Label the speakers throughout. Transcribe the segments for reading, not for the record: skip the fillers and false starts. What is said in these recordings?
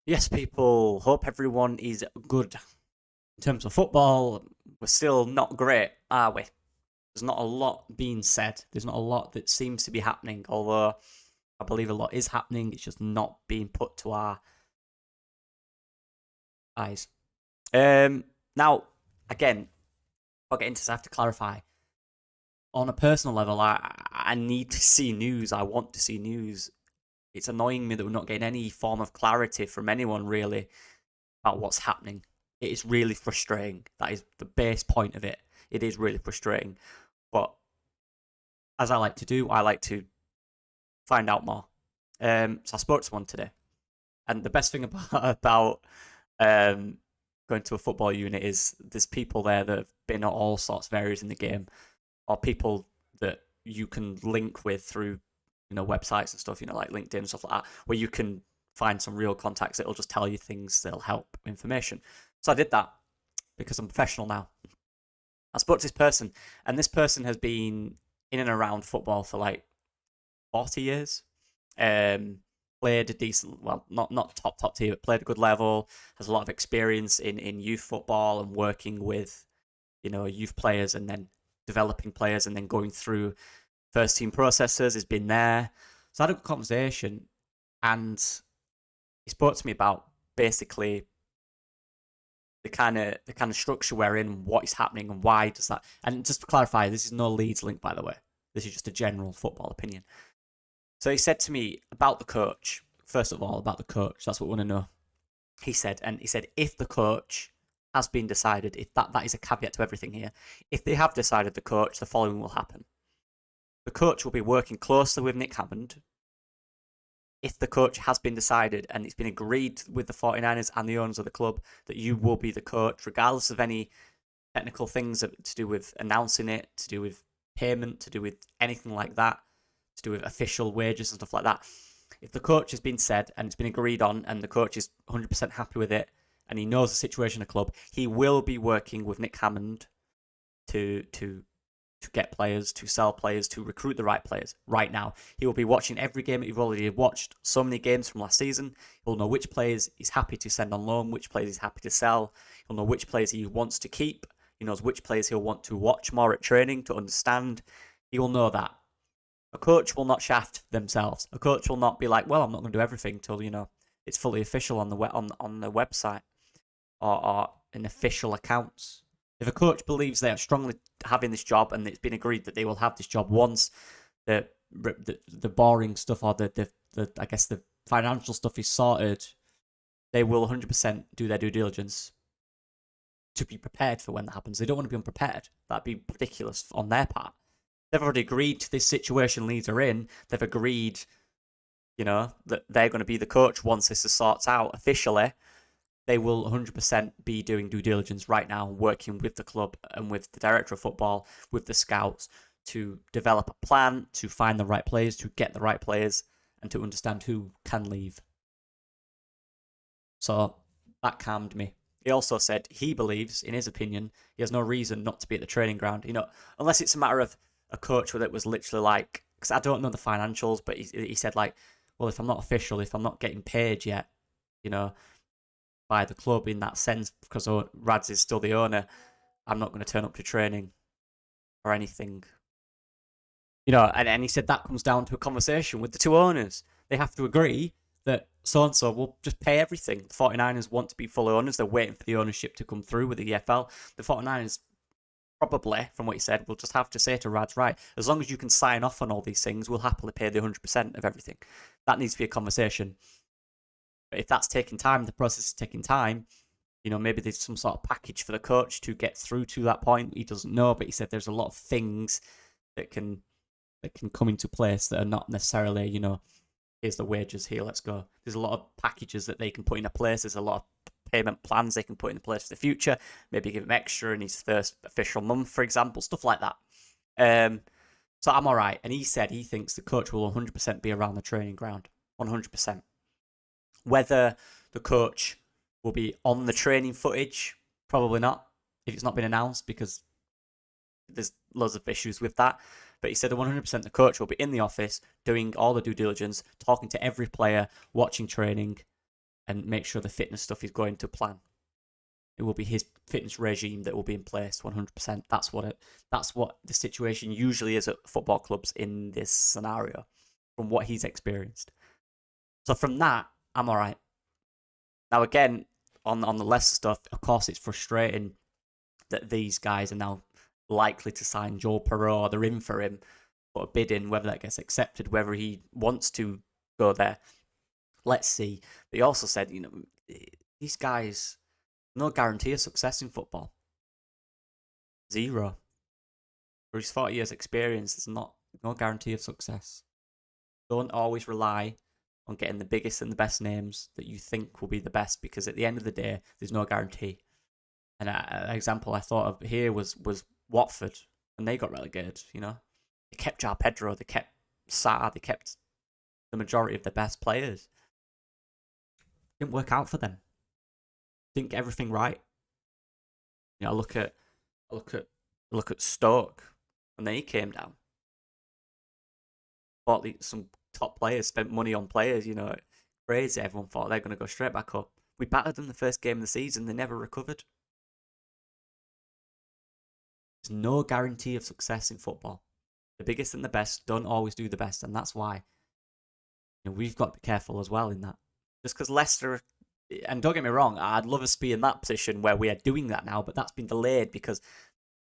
Speaker 1: Yes, people. Hope everyone is good. In terms of football, we're still not great, are we? There's not a lot being said. There's not a lot that seems to be happening, although I believe a lot is happening. It's just not being put to our eyes. Now, again, I'll get into this. I have to clarify. On a personal level, I need to see news. I want to see news. It's annoying me that we're not getting any form of clarity from anyone, really, about what's happening. It is really frustrating. That is the base point of it. It is really frustrating. But as I like to do, I like to find out more. So I spoke to one today, and the best thing about um, going to a football unit is there's people there that have been at all sorts of areas in the game, or people that you can link with through websites and stuff, like LinkedIn and stuff like that, where you can find some real contacts that'll just tell you things that'll help information. So I did that because I'm professional now. I spoke to this person, and this person has been in and around football for like 40 years. Um, Played a decent, well, not top tier, but played a good level. Has a lot of experience in youth football and working with youth players and then developing players and then going through first team processes. Has been there, so I had a good conversation, and he spoke to me about basically the kind of structure we're in, what is happening, and why does that. And just to clarify, this is no Leeds link, by the way. This is just a general football opinion. So he said to me about the coach. First of all, about the coach. That's what we want to know. He said, if the coach has been decided, if that is a caveat to everything here. If they have decided the coach, the following will happen. The coach will be working closely with Nick Hammond. If the coach has been decided and it's been agreed with the 49ers and the owners of the club that you will be the coach, regardless of any technical things to do with announcing it, to do with payment, to do with anything like that, to do with official wages and stuff like that. If the coach has been said and it's been agreed on and the coach is 100% happy with it and he knows the situation of the club, he will be working with Nick Hammond to get players, to sell players, to recruit the right players right now. He will be watching every game that you've already watched, so many games from last season. He'll know which players he's happy to send on loan, which players he's happy to sell. He'll know which players he wants to keep. He knows which players he'll want to watch more at training to understand. He will know that. A coach will not shaft themselves. A coach will not be like, well, I'm not going to do everything till, it's fully official on the website or in official accounts. If a coach believes they are strongly having this job and it's been agreed that they will have this job once the boring stuff or the I guess the financial stuff is sorted, they will 100% do their due diligence to be prepared for when that happens. They don't want to be unprepared. That'd be ridiculous on their part. They've already agreed to this situation Leeds are in. They've agreed, that they're going to be the coach once this is sorted out officially. They will 100% be doing due diligence right now, working with the club and with the director of football, with the scouts, to develop a plan, to find the right players, to get the right players, and to understand who can leave. So that calmed me. He also said he believes, in his opinion, he has no reason not to be at the training ground. Unless it's a matter of a coach where it was literally like, because I don't know the financials, but he said like, well, if I'm not official, if I'm not getting paid yet, by the club in that sense, because Rads is still the owner, I'm not going to turn up to training or anything. And he said that comes down to a conversation with the two owners. They have to agree that so-and-so will just pay everything. The 49ers want to be full owners. They're waiting for the ownership to come through with the EFL. The 49ers probably, from what he said, will just have to say to Rads, right, as long as you can sign off on all these things, we'll happily pay the 100% of everything. That needs to be a conversation. But if that's taking time, the process is taking time, maybe there's some sort of package for the coach to get through to that point. He doesn't know, but he said there's a lot of things that can come into place that are not necessarily, here's the wages, here, let's go. There's a lot of packages that they can put into place. There's a lot of payment plans they can put into place for the future. Maybe give him extra in his first official month, for example, stuff like that. So I'm all right. And he said he thinks the coach will 100% be around the training ground, 100%. Whether the coach will be on the training footage, probably not, if it's not been announced, because there's loads of issues with that. But he said that 100% the coach will be in the office doing all the due diligence, talking to every player, watching training, and make sure the fitness stuff is going to plan. It will be his fitness regime that will be in place 100%. That's what the situation usually is at football clubs in this scenario, from what he's experienced. So from that, I'm all right. Now again, on the Leicester stuff, of course, it's frustrating that these guys are now likely to sign Joe Perreault. They're in for him, put a bid in. Whether that gets accepted, whether he wants to go there, let's see. But he also said, these guys, no guarantee of success in football. Zero. For his 40 years experience, there's no guarantee of success. Don't always rely on getting the biggest and the best names that you think will be the best, because at the end of the day, there's no guarantee. And an example I thought of here was Watford, and they got relegated, They kept João Pedro, they kept Sarr, they kept the majority of their best players. Didn't work out for them. Didn't get everything right. I look at Stoke when they came down. Bought some top players, spent money on players, crazy. Everyone thought they're going to go straight back up. We battered them the first game of the season, they never recovered. There's no guarantee of success in football. The biggest and the best don't always do the best, and that's why we've got to be careful as well in that. Just because Leicester, and don't get me wrong, I'd love us to be in that position where we are doing that now, but that's been delayed because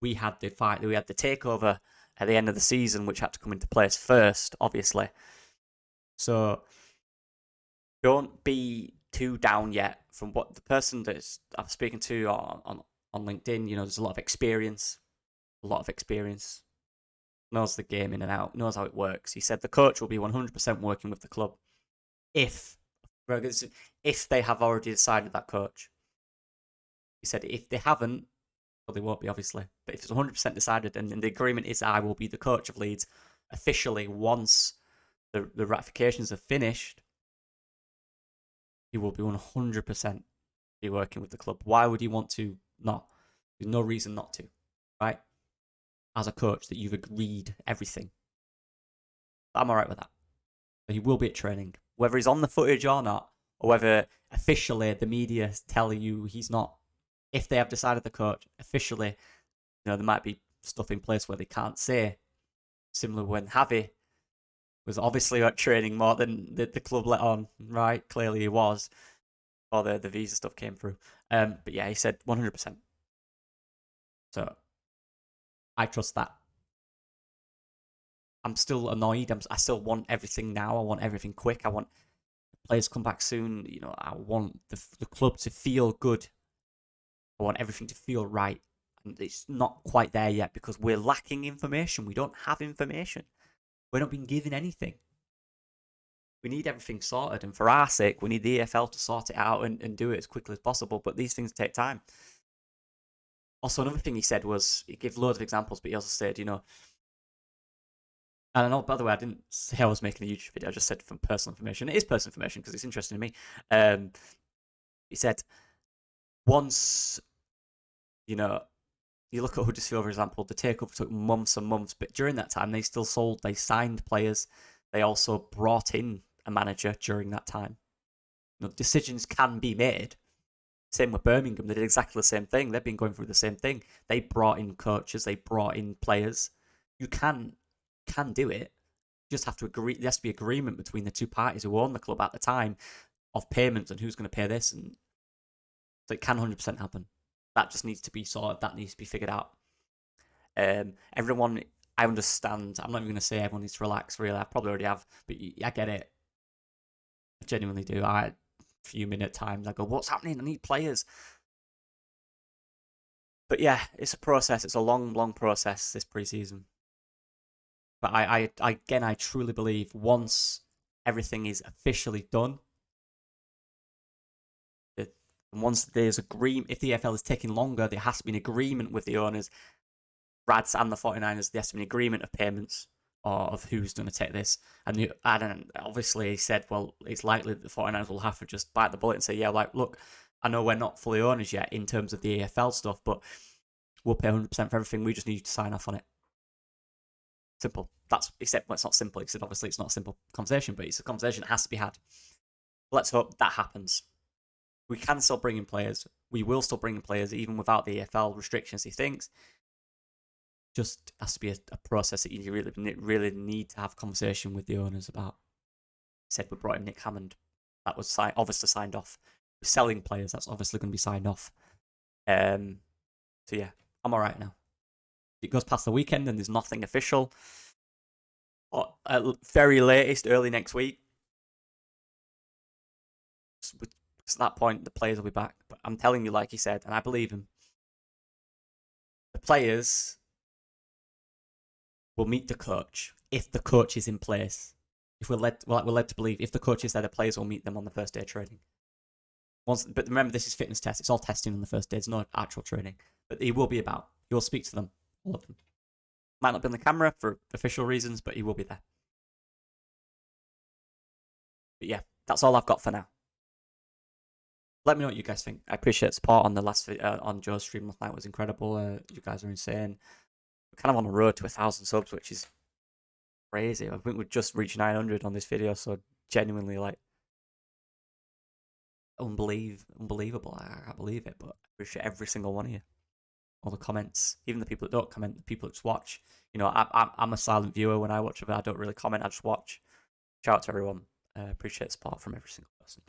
Speaker 1: we had the takeover at the end of the season, which had to come into place first, obviously. So don't be too down yet. From what the person that I'm speaking to on LinkedIn, there's a lot of experience. Knows the game in and out, knows how it works. He said the coach will be 100% working with the club if they have already decided that coach. He said if they haven't, well, they won't be, obviously. But if it's 100% decided and the agreement is I will be the coach of Leeds officially once the ratifications are finished, he will be 100% be working with the club. Why would he want to not? There's no reason not to, right? As a coach, that you've agreed everything. But I'm all right with that. But he will be at training. Whether he's on the footage or not, or whether officially the media tell you he's not, if they have decided the coach, officially, there might be stuff in place where they can't say. Similar when Javi was obviously at training more than the club let on, right? Clearly he was. Or the visa stuff came through. But yeah, he said 100%. So I trust that. I'm still annoyed. I still want everything now. I want everything quick. I want players to come back soon. I want the club to feel good. I want everything to feel right. And it's not quite there yet because we're lacking information. We don't have information. We're not being given anything. We need everything sorted. And for our sake, we need the EFL to sort it out and do it as quickly as possible. But these things take time. Also, another thing he said was, he gave loads of examples, but he also said, and I know, by the way, I didn't say I was making a YouTube video. I just said from personal information. It is personal information because it's interesting to me. He said, once, you look at Huddersfield, for example, the takeover took months and months, but during that time, they signed players. They also brought in a manager during that time. Decisions can be made. Same with Birmingham. They did exactly the same thing. They've been going through the same thing. They brought in coaches. They brought in players. You can do it. You just have to agree. There has to be agreement between the two parties who own the club at the time of payments and who's going to pay this. And so it can 100% happen. That just needs to be sorted. That needs to be figured out. Everyone, I understand. I'm not even going to say everyone needs to relax, really. I probably already have. But I get it. I genuinely do. Few minute times I go, what's happening? I need players. But yeah, it's a process. It's a long process, this preseason. But I truly believe once everything is officially done, and once there's agreement, if the EFL is taking longer, there has to be an agreement with the owners, Rads and the 49ers. There has to be an agreement of payments or of who's going to take this. And obviously he said, well, it's likely that the 49ers will have to just bite the bullet and say, yeah, look, I know we're not fully owners yet in terms of the EFL stuff, but we'll pay 100% for everything. We just need you to sign off on it. Simple. Except it's not simple. Except obviously it's not a simple conversation, but it's a conversation that has to be had. Let's hope that happens. we can still bring in players. We will still bring in players even without the EFL restrictions. He thinks just has to be a process that you really need to have a conversation with the owners about. He said we brought in Nick Hammond. That was obviously signed off. We're selling players. That's obviously going to be signed off. So yeah, I'm all right now. It goes past the weekend and there's nothing official. Or at very latest, early next week. At that point, the players will be back. But I'm telling you, like he said, and I believe him, the players will meet the coach if the coach is in place. If we're led to believe if the coach is there, the players will meet them on the first day of training. But remember, this is fitness test. It's all testing on the first day. It's not actual training. But he will be about. He will speak to them, all of them. Might not be on the camera for official reasons, but he will be there. But yeah, that's all I've got for now. Let me know what you guys think. I appreciate support on the last video, on Joe's stream last night. It was incredible. You guys are insane. We're kind of on the road to 1,000 subs, which is crazy. I think we've just reached 900 on this video, so genuinely like unbelievable. I can't believe it, but I appreciate every single one of you. All the comments, even the people that don't comment, the people that just watch. You know, I'm a silent viewer when I watch it. I don't really comment. I just watch. Shout out to everyone. Appreciate support from every single person.